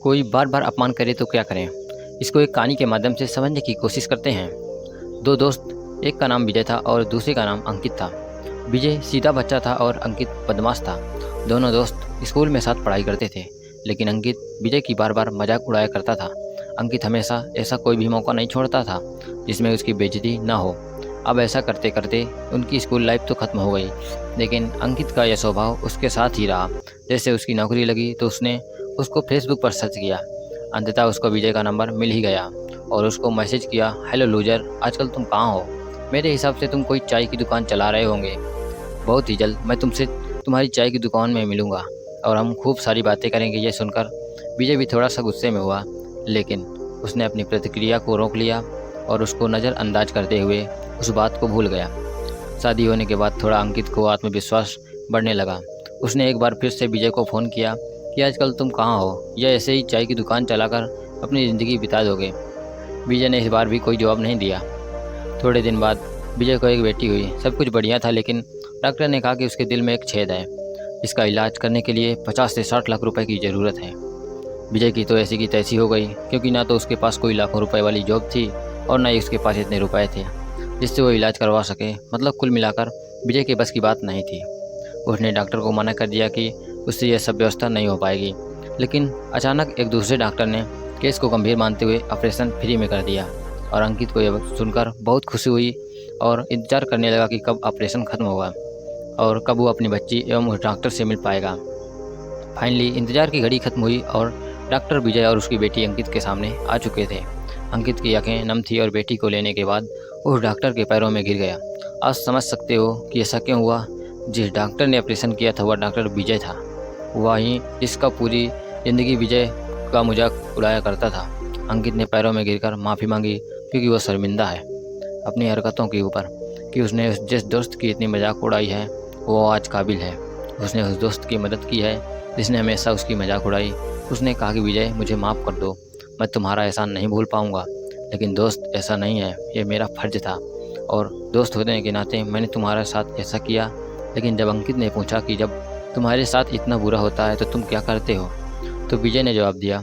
कोई बार बार अपमान करे तो क्या करें, इसको एक कहानी के माध्यम से समझने की कोशिश करते हैं। दो दोस्त, एक का नाम विजय था और दूसरे का नाम अंकित था। विजय सीधा बच्चा था और अंकित बदमाश था। दोनों दोस्त स्कूल में साथ पढ़ाई करते थे, लेकिन अंकित विजय की बार बार मजाक उड़ाया करता था। अंकित हमेशा ऐसा कोई भी मौका नहीं छोड़ता था जिसमें उसकी बेइज्जती ना हो। अब ऐसा करते करते उनकी स्कूल लाइफ तो खत्म हो गई, लेकिन अंकित का यह स्वभाव उसके साथ ही रहा। जैसे उसकी नौकरी लगी तो उसने उसको फेसबुक पर सर्च किया। अंततः उसको विजय का नंबर मिल ही गया और उसको मैसेज किया, हेलो लूजर, आजकल तुम कहाँ हो? मेरे हिसाब से तुम कोई चाय की दुकान चला रहे होंगे। बहुत ही जल्द मैं तुमसे तुम्हारी चाय की दुकान में मिलूंगा और हम खूब सारी बातें करेंगे। ये सुनकर विजय भी थोड़ा सा गुस्से में हुआ, लेकिन उसने अपनी प्रतिक्रिया को रोक लिया और उसको नज़रअंदाज करते हुए उस बात को भूल गया। शादी होने के बाद थोड़ा अंकित को आत्मविश्वास बढ़ने लगा। उसने एक बार फिर से विजय को फ़ोन किया कि आजकल तुम कहाँ हो, या ऐसे ही चाय की दुकान चलाकर अपनी ज़िंदगी बिता दोगे? विजय ने इस बार भी कोई जवाब नहीं दिया। थोड़े दिन बाद विजय को एक बेटी हुई। सब कुछ बढ़िया था, लेकिन डॉक्टर ने कहा कि उसके दिल में एक छेद है। इसका इलाज करने के लिए 50 से 60 लाख रुपए की ज़रूरत है। विजय की तो ऐसी की तैसी हो गई, क्योंकि ना तो उसके पास कोई लाखों रुपए वाली जॉब थी और ना ही उसके पास इतने रुपए थे जिससे वो इलाज करवा सके। मतलब कुल मिलाकर विजय के बस की बात नहीं थी। उसने डॉक्टर को मना कर दिया कि उससे यह सब व्यवस्था नहीं हो पाएगी, लेकिन अचानक एक दूसरे डॉक्टर ने केस को गंभीर मानते हुए ऑपरेशन फ्री में कर दिया। और अंकित को यह सुनकर बहुत खुशी हुई और इंतजार करने लगा कि कब ऑपरेशन खत्म होगा और कब वो अपनी बच्ची एवं उस डॉक्टर से मिल पाएगा। फाइनली इंतजार की घड़ी खत्म हुई और डॉक्टर विजय और उसकी बेटी अंकित के सामने आ चुके थे। अंकित की आंखें नम थी और बेटी को लेने के बाद उस डॉक्टर के पैरों में गिर गया। आज समझ सकते हो कि ऐसा क्यों हुआ। जिस डॉक्टर ने ऑपरेशन किया था वह डॉक्टर विजय था, वहीं जिसका पूरी ज़िंदगी विजय का मजाक उड़ाया करता था। अंकित ने पैरों में गिरकर माफ़ी मांगी, क्योंकि वह शर्मिंदा है अपनी हरकतों के ऊपर कि उसने जिस दोस्त की इतनी मजाक उड़ाई है वो आज काबिल है। उसने उस दोस्त की मदद की है जिसने हमेशा उसकी मजाक उड़ाई। उसने कहा कि विजय, मुझे माफ़ कर दो, मैं तुम्हारा एहसान नहीं भूल पाऊंगा। लेकिन दोस्त, ऐसा नहीं है, ये मेरा फ़र्ज था और दोस्त होने के नाते मैंने तुम्हारे साथ ऐसा किया। लेकिन जब अंकित ने पूछा कि जब तुम्हारे साथ इतना बुरा होता है तो तुम क्या करते हो, तो विजय ने जवाब दिया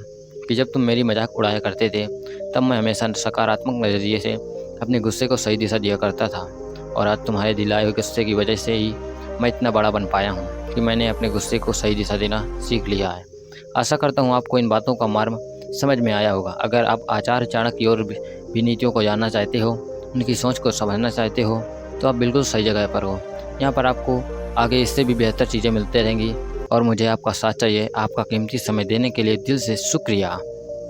कि जब तुम मेरी मजाक उड़ाया करते थे तब मैं हमेशा सकारात्मक नज़रिए से अपने गुस्से को सही दिशा दिया करता था। और आज तुम्हारे दिलाए हुए गुस्से की वजह से ही मैं इतना बड़ा बन पाया हूँ कि मैंने अपने गुस्से को सही दिशा देना सीख लिया है। आशा करता हूँ आपको इन बातों का मर्म समझ में आया होगा। अगर आप आचार्य चाणक्य की और भी नीतियों को जानना चाहते हो, उनकी सोच को समझना चाहते हो, तो आप बिल्कुल सही जगह पर हो। यहाँ पर आपको आगे इससे भी बेहतर चीज़ें मिलती रहेंगी और मुझे आपका साथ चाहिए। आपका कीमती समय देने के लिए दिल से शुक्रिया।